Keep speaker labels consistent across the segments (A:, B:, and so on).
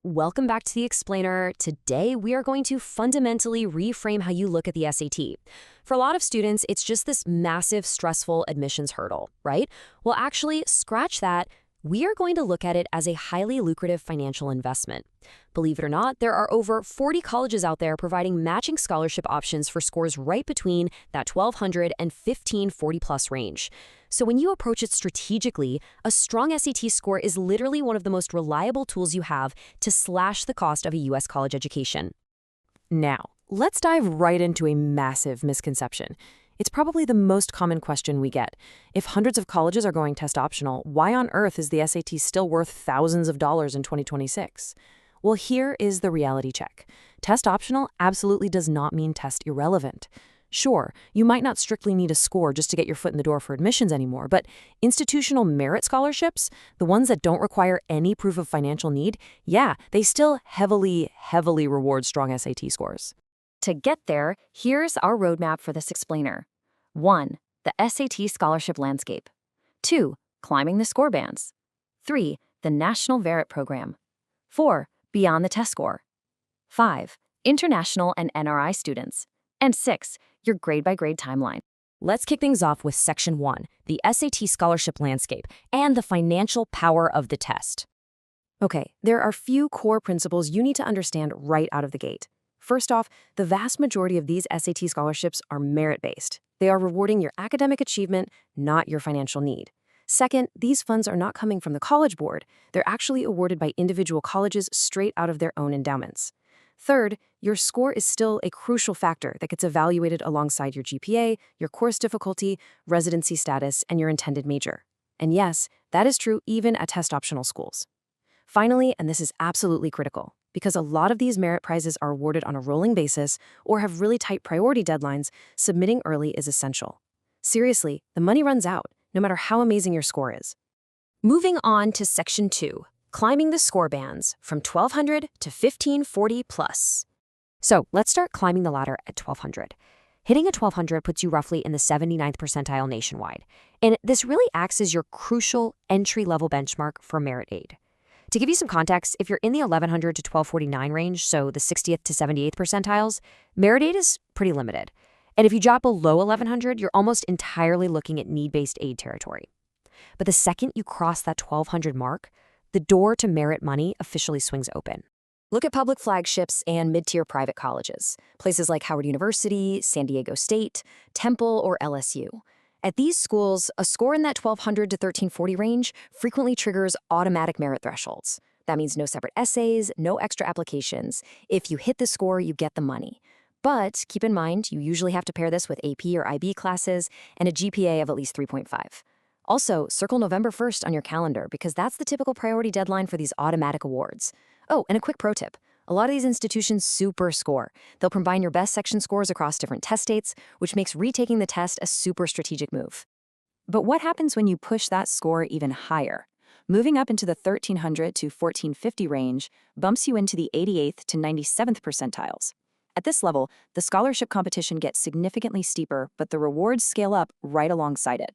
A: Welcome back to the Explainer. Today, we are going to fundamentally reframe how you look at the SAT. For a lot of students, it's just this massive, stressful admissions hurdle, right? Well, actually, scratch that. We are going to look at it as a highly lucrative financial investment. Believe it or not, there are over 40 colleges out there providing matching scholarship options for scores right between that 1,200 and 1,540 plus range. So when you approach it strategically, a strong SAT score is literally one of the most reliable tools you have to slash the cost of a U.S. college education. Now, let's dive right into a massive misconception. It's probably the most common question we get. If hundreds of colleges are going test optional, why on earth is the SAT still worth thousands of dollars in 2026? Well, here is the reality check. Test optional absolutely does not mean test irrelevant. Sure, you might not strictly need a score just to get your foot in the door for admissions anymore, but institutional merit scholarships, the ones that don't require any proof of financial need, yeah, they still heavily reward strong SAT scores.
B: To get there, here's our roadmap for this explainer. 1. The SAT scholarship landscape. 2. Climbing the score bands. 3. The National Merit Program. 4. Beyond the test score. 5. International and NRI students. And 6. Your grade-by-grade timeline.
A: Let's kick things off with Section 1, the SAT scholarship landscape, and the financial power of the test. Okay, there are few core principles you need to understand right out of the gate. First off, the vast majority of these SAT scholarships are merit-based. They are rewarding your academic achievement, not your financial need. Second, these funds are not coming from the College Board. They're actually awarded by individual colleges straight out of their own endowments. Third, your score is still a crucial factor that gets evaluated alongside your GPA, your course difficulty, residency status, and your intended major. And yes, that is true even at test-optional schools. Finally, and this is absolutely critical, because a lot of these merit prizes are awarded on a rolling basis or have really tight priority deadlines, submitting early is essential. Seriously, the money runs out, no matter how amazing your score is. Moving on to Section 2, climbing the score bands from 1,200 to 1,540 plus. So let's start climbing the ladder at 1,200. Hitting a 1,200 puts you roughly in the 79th percentile nationwide, and this really acts as your crucial entry-level benchmark for merit aid. To give you some context, if you're in the 1,100 to 1,249 range, so the 60th to 78th percentiles, merit aid is pretty limited. And if you drop below 1,100, you're almost entirely looking at need-based aid territory. But the second you cross that 1,200 mark, the door to merit money officially swings open. Look at public flagships and mid-tier private colleges, places like Howard University, San Diego State, Temple, or LSU. At these schools, a score in that 1,200 to 1,340 range frequently triggers automatic merit thresholds. That means no separate essays, no extra applications. If you hit the score, you get the money. But keep in mind, you usually have to pair this with AP or IB classes and a GPA of at least 3.5. Also, circle November 1st on your calendar because that's the typical priority deadline for these automatic awards. Oh, and a quick pro tip. A lot of these institutions super score. They'll combine your best section scores across different test dates, which makes retaking the test a super strategic move. But what happens when you push that score even higher? Moving up into the 1,300 to 1,450 range bumps you into the 88th to 97th percentiles. At this level, the scholarship competition gets significantly steeper, but the rewards scale up right alongside it.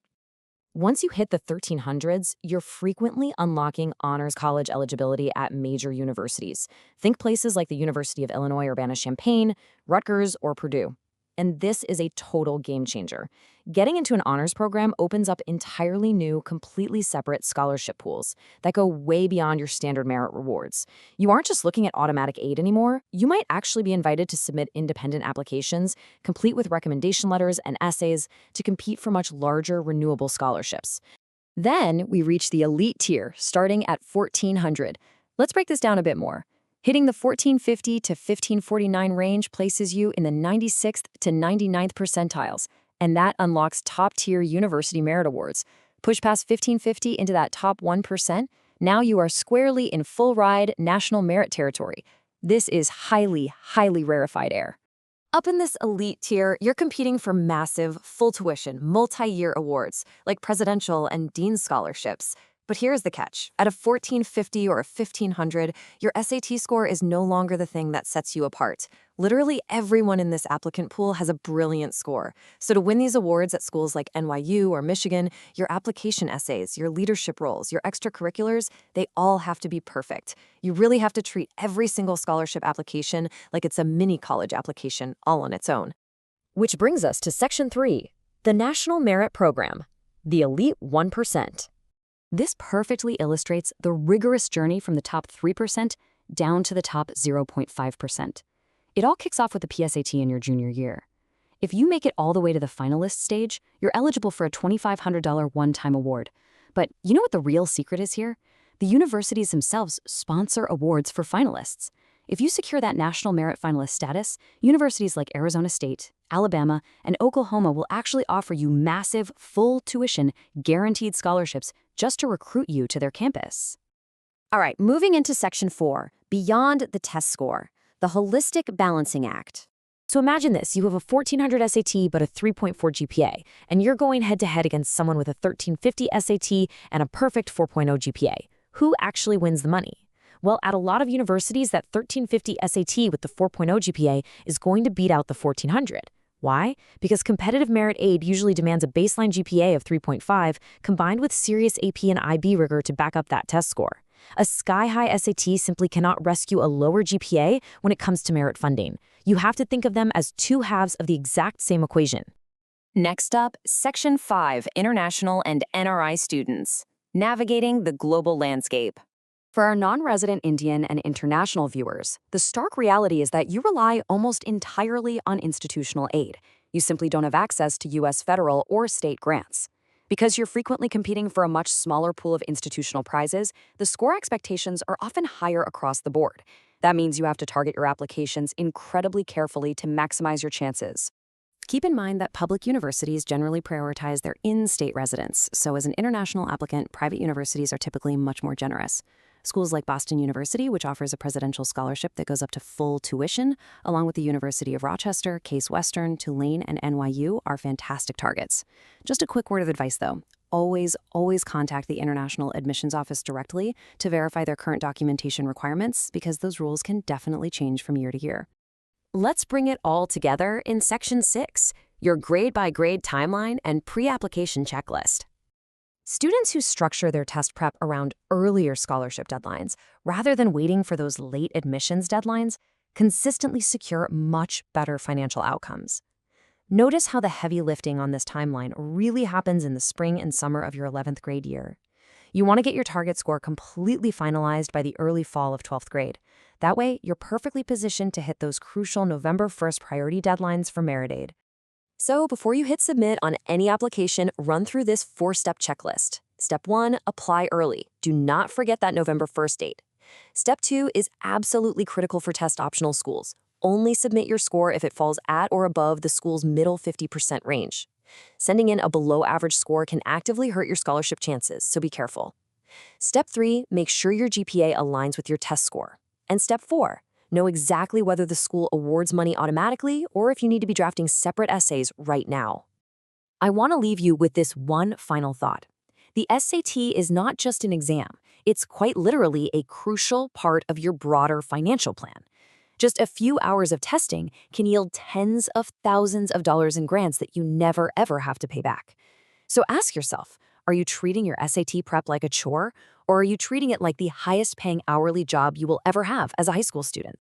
A: Once you hit the 1,300s, you're frequently unlocking honors college eligibility at major universities. Think places like the University of Illinois Urbana-Champaign, Rutgers, or Purdue. And this is a total game changer. Getting into an honors program opens up entirely new, completely separate scholarship pools that go way beyond your standard merit rewards. You aren't just looking at automatic aid anymore. You might actually be invited to submit independent applications, complete with recommendation letters and essays, to compete for much larger, renewable scholarships. Then we reach the elite tier, starting at 1,400. Let's break this down a bit more. Hitting the 1,450 to 1,549 range places you in the 96th to 99th percentiles, and that unlocks top-tier university merit awards. Push past 1,550 into that top 1%, now you are squarely in full-ride national merit territory. This is highly rarefied air. Up in this elite tier, you're competing for massive, full-tuition, multi-year awards, like presidential and dean's scholarships. But here's the catch. At a 1450 or a 1500, your SAT score is no longer the thing that sets you apart. Literally everyone in this applicant pool has a brilliant score. So to win these awards at schools like NYU or Michigan, your application essays, your leadership roles, your extracurriculars, they all have to be perfect. You really have to treat every single scholarship application like it's a mini college application all on its own. Which brings us to Section 3, the National Merit Program, the Elite 1%.
B: This perfectly illustrates the rigorous journey from the top 3% down to the top 0.5%. It all kicks off with the PSAT in your junior year. If you make it all the way to the finalist stage, you're eligible for a $2,500 one-time award. But you know what the real secret is here? The universities themselves sponsor awards for finalists. If you secure that National Merit Finalist status, universities like Arizona State, Alabama, and Oklahoma will actually offer you massive, full tuition, guaranteed scholarships just to recruit you to their campus.
A: All right, moving into Section 4, beyond the test score, the Holistic Balancing Act. So imagine this, you have a 1400 SAT but a 3.4 GPA, and you're going head-to-head against someone with a 1350 SAT and a perfect 4.0 GPA. Who actually wins the money? Well, at a lot of universities, that 1350 SAT with the 4.0 GPA is going to beat out the 1400. Why? Because competitive merit aid usually demands a baseline GPA of 3.5 combined with serious AP and IB rigor to back up that test score. A sky-high SAT simply cannot rescue a lower GPA when it comes to merit funding. You have to think of them as two halves of the exact same equation.
B: Next up, Section 5, International and NRI Students, Navigating the Global Landscape.
A: For our non-resident Indian and international viewers, the stark reality is that you rely almost entirely on institutional aid. You simply don't have access to U.S. federal or state grants. Because you're frequently competing for a much smaller pool of institutional prizes, the score expectations are often higher across the board. That means you have to target your applications incredibly carefully to maximize your chances. Keep in mind that public universities generally prioritize their in-state residents, so as an international applicant, private universities are typically much more generous. Schools like Boston University, which offers a presidential scholarship that goes up to full tuition, along with the University of Rochester, Case Western, Tulane, and NYU, are fantastic targets. Just a quick word of advice, though. Always contact the International Admissions Office directly to verify their current documentation requirements, because those rules can definitely change from year to year. Let's bring it all together in Section 6, your grade-by-grade timeline and pre-application checklist. Students who structure their test prep around earlier scholarship deadlines, rather than waiting for those late admissions deadlines, consistently secure much better financial outcomes. Notice how the heavy lifting on this timeline really happens in the spring and summer of your 11th grade year. You want to get your target score completely finalized by the early fall of 12th grade. That way, you're perfectly positioned to hit those crucial November 1st priority deadlines for merit aid. So before you hit submit on any application, run through this 4-step checklist. Step 1, apply early. Do not forget that November 1st date. Step 2 is absolutely critical for test optional schools. Only submit your score if it falls at or above the school's middle 50% range. Sending in a below average score can actively hurt your scholarship chances, so be careful. Step 3, make sure your GPA aligns with your test score. And Step 4, know exactly whether the school awards money automatically or if you need to be drafting separate essays right now. I want to leave you with this one final thought. The SAT is not just an exam. It's quite literally a crucial part of your broader financial plan. Just a few hours of testing can yield tens of thousands of dollars in grants that you never, ever have to pay back. So ask yourself, are you treating your SAT prep like a chore, or are you treating it like the highest paying hourly job you will ever have as a high school student?